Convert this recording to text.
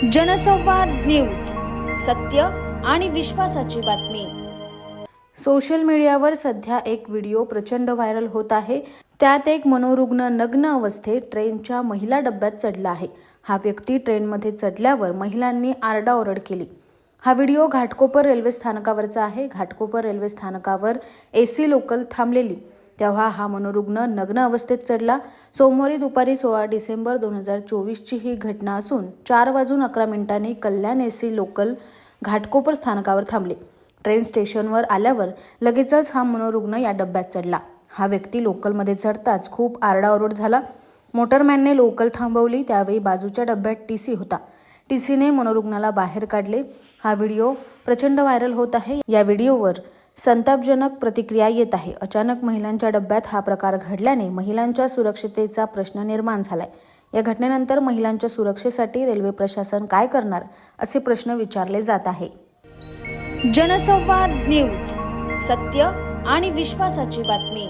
जनसंवाद न्यूज, सत्य आणि विश्वासाची बातमी। सोशल मीडियावर सध्या एक व्हिडिओ प्रचंड व्हायरल होत आहे। त्यात एक मनोरुग्ण नग्न अवस्थेत ट्रेनच्या महिला डब्यात चढला आहे। हा व्यक्ती ट्रेनमध्ये चढल्यावर महिलांनी आरडाओरड केली। हा व्हिडिओ घाटकोपर रेल्वे स्थानकावरचा आहे। घाटकोपर रेल्वे स्थानकावर एसी लोकल थांबलेली तेव्हा हा मनोरुग्ण नग्न अवस्थेत चढला। सोमवारी दुपारी 16 डिसेंबर 2024 ची ही घटना असून 4:11 कल्याण एसी लोकल घाटकोपर स्थानकावर थांबले। ट्रेन स्टेशनवर आल्यावर लगेचच हा मनोरुग्ण या डब्यात चढला। हा व्यक्ती लोकलमध्ये चढताच खूप आरडाओरड झाला। मोटरमॅनने लोकल थांबवली। त्यावेळी बाजूच्या डब्यात टीसी होता। टीसीने मनोरुग्णाला बाहेर काढले। हा व्हिडिओ प्रचंड व्हायरल होत आहे। या व्हिडिओवर संतापजनक प्रतिक्रिया येत आहे। अचानक महिलांच्या डब्यात हा प्रकार घडल्याने महिलांच्या सुरक्षिततेचा प्रश्न निर्माण झालाय। या घटनेनंतर महिलांच्या सुरक्षेसाठी रेल्वे प्रशासन काय करणार असे प्रश्न विचारले जात आहे। जनसंवाद न्यूज, सत्य आणि विश्वासाची बातमी।